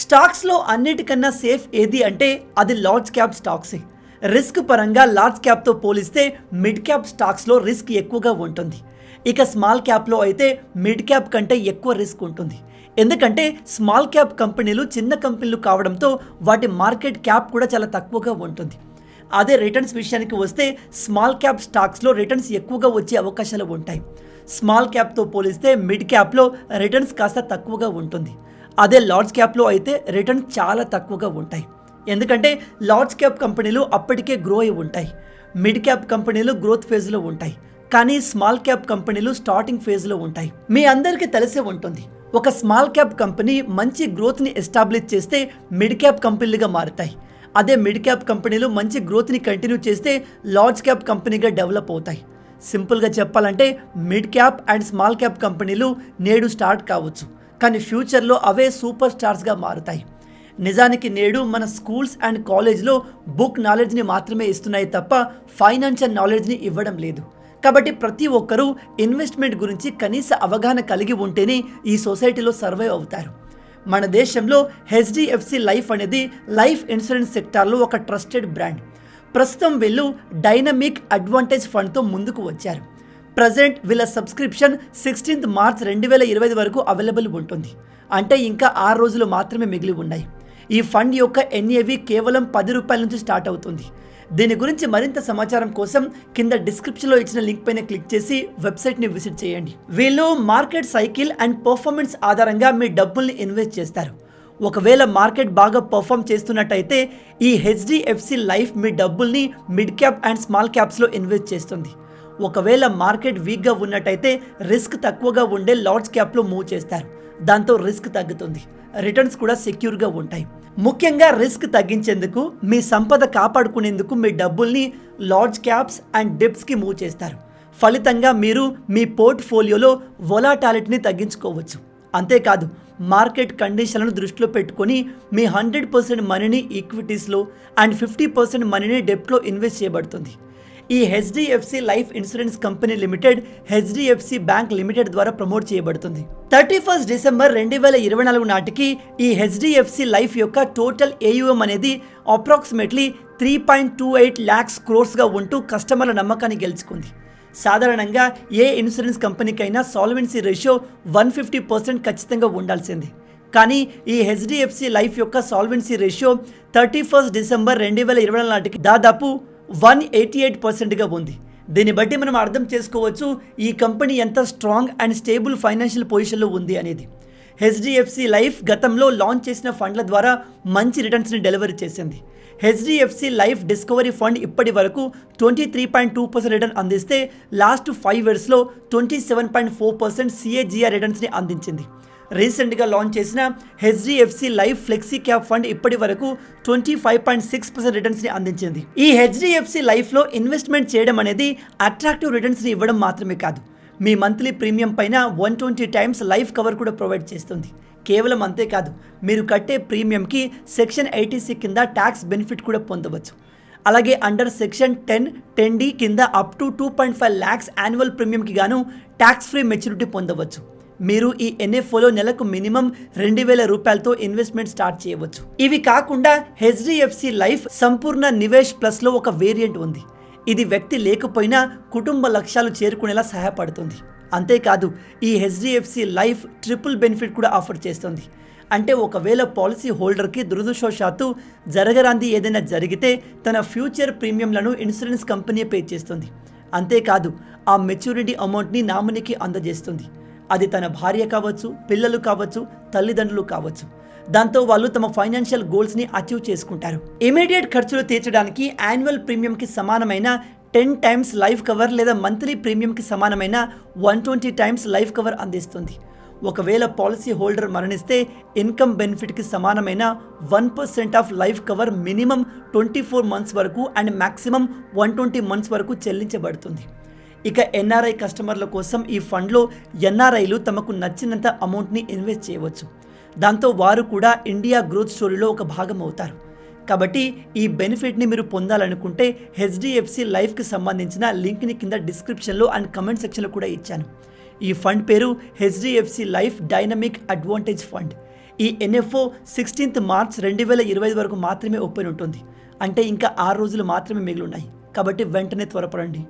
స్టాక్స్లో అన్నిటికన్నా సేఫ్ ఏది అంటే అది లార్జ్ క్యాప్ స్టాక్సే. రిస్క్ పరంగా లార్జ్ క్యాప్తో పోలిస్తే మిడ్ క్యాప్ స్టాక్స్లో రిస్క్ ఎక్కువగా ఉంటుంది. ఇక స్మాల్ క్యాప్లో అయితే మిడ్ క్యాప్ కంటే ఎక్కువ రిస్క్ ఉంటుంది. ఎందుకంటే స్మాల్ క్యాప్ కంపెనీలు చిన్న కంపెనీలు కావడంతో వాటి మార్కెట్ క్యాప్ కూడా చాలా తక్కువగా ఉంటుంది. అదే రిటర్న్స్ విషయానికి వస్తే స్మాల్ క్యాప్ స్టాక్స్లో రిటర్న్స్ ఎక్కువగా వచ్చే అవకాశాలు ఉంటాయి. స్మాల్ క్యాప్తో పోలిస్తే మిడ్ క్యాప్లో రిటర్న్స్ కాస్త తక్కువగా ఉంటుంది. అదే లార్జ్ క్యాప్లో అయితే రిటర్న్స్ చాలా తక్కువగా ఉంటాయి. ఎందుకంటే లార్జ్ క్యాప్ కంపెనీలు అప్పటికే గ్రో అయి ఉంటాయి. మిడ్ క్యాప్ కంపెనీలు గ్రోత్ ఫేజ్లో ఉంటాయి. కానీ స్మాల్ క్యాప్ కంపెనీలు స్టార్టింగ్ ఫేజ్లో ఉంటాయి. మీ అందరికీ తెలిసే ఉంటుంది, ఒక స్మాల్ క్యాప్ కంపెనీ మంచి గ్రోత్ని ఎస్టాబ్లిష్ చేస్తే మిడ్ క్యాప్ కంపెనీలుగా మారుతాయి. అదే మిడ్ క్యాప్ కంపెనీలు మంచి గ్రోత్ని కంటిన్యూ చేస్తే లార్జ్ క్యాప్ కంపెనీగా డెవలప్ అవుతాయి. సింపుల్గా చెప్పాలంటే mid cap and small cap కంపెనీలు నేడు స్టార్ట్ కావచ్చు, కానీ ఫ్యూచర్లో అవే సూపర్ స్టార్స్గా మారుతాయి. నిజానికి నేడు మన స్కూల్స్ అండ్ కాలేజ్లో బుక్ నాలెడ్జ్ని మాత్రమే ఇస్తున్నాయి తప్ప ఫైనాన్షియల్ నాలెడ్జ్ని ఇవ్వడం లేదు. కాబట్టి ప్రతి ఒక్కరూ ఇన్వెస్ట్మెంట్ గురించి కనీస అవగాహన కలిగి ఉంటేనే ఈ సొసైటీలో సర్వైవ్ అవుతారు. మన దేశంలో హెచ్డిఎఫ్సి లైఫ్ అనేది లైఫ్ ఇన్సూరెన్స్ సెక్టార్లో ఒక ట్రస్టెడ్ బ్రాండ్. ప్రస్తుతం వీళ్ళు డైనమిక్ అడ్వాంటేజ్ ఫండ్తో ముందుకు వచ్చారు. ప్రజెంట్ వీళ్ళ సబ్స్క్రిప్షన్ 16 మార్చ్ 2025 వరకు అవైలబుల్ ఉంటుంది. అంటే ఇంకా 6 రోజులు మాత్రమే మిగిలి ఉన్నాయి. ఈ ఫండ్ యొక్క ఎన్ఏవి కేవలం 10 రూపాయల నుంచి స్టార్ట్ అవుతుంది. దీని గురించి మరింత సమాచారం కోసం కింద డిస్క్రిప్షన్లో ఇచ్చిన లింక్ పైన క్లిక్ చేసి వెబ్సైట్ని విజిట్ చేయండి. వీళ్ళు మార్కెట్ సైకిల్ అండ్ పర్ఫార్మెన్స్ ఆధారంగా మీ డబ్బుల్ని ఇన్వెస్ట్ చేస్తారు. ఒకవేళ మార్కెట్ బాగా పర్ఫామ్ చేస్తున్నట్టయితే ఈ హెచ్డిఎఫ్సి లైఫ్ మీ డబ్బుల్ని మిడ్ క్యాప్ అండ్ స్మాల్ క్యాప్స్లో ఇన్వెస్ట్ చేస్తుంది. ఒకవేళ మార్కెట్ వీక్గా ఉన్నట్టయితే రిస్క్ తక్కువగా ఉండే లార్జ్ క్యాప్లో మూవ్ చేస్తారు. దాంతో రిస్క్ తగ్గుతుంది, రిటర్న్స్ కూడా సెక్యూర్గా ఉంటాయి. ముఖ్యంగా రిస్క్ తగ్గించేందుకు, మీ సంపద కాపాడుకునేందుకు మీ డబ్బుల్ని లార్జ్ క్యాప్స్ అండ్ డిప్స్కి మూవ్ చేస్తారు. ఫలితంగా మీరు మీ పోర్ట్ఫోలియోలో వొలాటాలిటీని తగ్గించుకోవచ్చు. అంతేకాదు, మార్కెట్ కండిషన్లను దృష్టిలో పెట్టుకొని మీ 100% మనీని ఈక్విటీస్లో అండ్ 50% మనీని డెప్ట్లో ఇన్వెస్ట్ చేయబడుతుంది. ఈ HDFC life insurance company limited HDFC bank limited ద్వారా ప్రమోట్ చేయబడుతుంది. 31 డిసెంబర్ 2024 నాటికి ఈ హెచ్డిఎఫ్సి లైఫ్ యొక్క టోటల్ ఏయుఎం అనేది అప్రాక్సిమేట్లీ 3.28 lakhs crores ఉంటూ కస్టమర్ల నమ్మకాన్ని గెలుచుకుంది. సాధారణంగా ఏ ఇన్సూరెన్స్ కంపెనీకైనా సాల్వెన్సీ రేషియో 150% ఖచ్చితంగా ఉండాల్సింది. కానీ ఈ హెచ్డిఎఫ్సి లైఫ్ యొక్క సాల్వెన్సీ రేషియో 31 డిసెంబర్ 2024 నాటికి దాదాపు 188%గా ఉంది. దీన్ని బట్టి మనం అర్థం చేసుకోవచ్చు ఈ కంపెనీ ఎంత స్ట్రాంగ్ అండ్ స్టేబుల్ ఫైనాన్షియల్ పొజిషన్లో ఉంది అనేది. హెచ్డిఎఫ్సి లైఫ్ గతంలో లాంచ్ చేసిన ఫండ్ల ద్వారా మంచి రిటర్న్స్ని డెలివరీ చేసింది. హెచ్డిఎఫ్సి లైఫ్ డిస్కవరీ ఫండ్ ఇప్పటి వరకు 23.2% రిటర్న్ అందిస్తే లాస్ట్ 5 yearsలో 27.4% సిఏజిఆర్ రిటర్న్స్ని అందించింది. రీసెంట్గా లాంచ్ చేసిన HDFC life flexi cap fund ఇప్పటి వరకు 25.6% రిటర్న్స్ని అందించింది. ఈ హెచ్డిఎఫ్సి లైఫ్లో ఇన్వెస్ట్మెంట్ చేయడం అనేది అట్రాక్టివ్ రిటర్న్స్ని ఇవ్వడం మాత్రమే కాదు, మీ మంత్లీ ప్రీమియం పైన 120 times లైఫ్ కవర్ కూడా ప్రొవైడ్ చేస్తుంది. కేవలం అంతేకాదు, మీరు కట్టే ప్రీమియంకి సెక్షన్ 80C కింద ట్యాక్స్ బెనిఫిట్ కూడా పొందవచ్చు. అలాగే అండర్ సెక్షన్ 10(10)(d) కింద అప్ టు 2.5 lakhs యాన్యువల్ ప్రీమియంకి గాను ట్యాక్స్ ఫ్రీ మెచ్యూరిటీ పొందవచ్చు. మీరు ఈ ఎన్ఎఫ్ఓలో నెలకు మినిమం 2,000 రూపాయలతో ఇన్వెస్ట్మెంట్ స్టార్ట్ చేయవచ్చు. ఇవి కాకుండా హెచ్డిఎఫ్సి లైఫ్ సంపూర్ణ నివేష్ ప్లస్లో ఒక వేరియంట్ ఉంది. ఇది వ్యక్తి లేకపోయినా కుటుంబ లక్ష్యాలు చేరుకునేలా సహాయపడుతుంది. అంతేకాదు, ఈ హెచ్డిఎఫ్సి లైఫ్ ట్రిపుల్ బెనిఫిట్ కూడా ఆఫర్ చేస్తుంది. అంటే ఒకవేళ పాలసీ హోల్డర్కి దురదృష్టవశాత్తు జరగరాంది ఏదైనా జరిగితే తన ఫ్యూచర్ ప్రీమియంలను ఇన్సూరెన్స్ కంపెనీ పే చేస్తుంది. అంతేకాదు, ఆ మెచ్యూరిటీ అమౌంట్ని నామినీకి అందజేస్తుంది. అది తన భార్య కావచ్చు, పిల్లలు కావచ్చు, తల్లిదండ్రులు కావచ్చు. దాంతో వాళ్ళు తమ ఫైనాన్షియల్ గోల్స్ని అచీవ్ చేసుకుంటారు. ఇమీడియట్ ఖర్చులు తీర్చడానికి యాన్యువల్ ప్రీమియంకి సమానమైన 10 times లైఫ్ కవర్ లేదా మంత్లీ ప్రీమియంకి సమానమైన 120 times లైఫ్ కవర్ అందిస్తుంది. ఒకవేళ పాలసీ హోల్డర్ మరణిస్తే ఇన్కమ్ బెనిఫిట్కి సమానమైన 1% of life cover minimum 24 months వరకు అండ్ మ్యాక్సిమం 120 months వరకు చెల్లించబడుతుంది. ఇక ఎన్ఆర్ఐ కస్టమర్ల కోసం ఈ ఫండ్లో ఎన్ఆర్ఐలు తమకు నచ్చినంత అమౌంట్ని ఇన్వెస్ట్ చేయవచ్చు. దాంతో వారు కూడా ఇండియా గ్రోత్ స్టోరీలో ఒక భాగం అవుతారు. కాబట్టి ఈ బెనిఫిట్ని మీరు పొందాలనుకుంటే హెచ్డిఎఫ్సి లైఫ్కి సంబంధించిన లింక్ని కింద డిస్క్రిప్షన్లో అండ్ కమెంట్ సెక్షన్లో కూడా ఇచ్చాను. ఈ ఫండ్ పేరు HDFC life dynamic advantage fund. ఈ ఎన్ఎఫ్ఓ 16 మార్చ్ 2025 వరకు మాత్రమే ఓపెన్ ఉంటుంది. అంటే ఇంకా 6 రోజులు మాత్రమే మిగిలి ఉన్నాయి. కాబట్టి వెంటనే త్వరపడండి.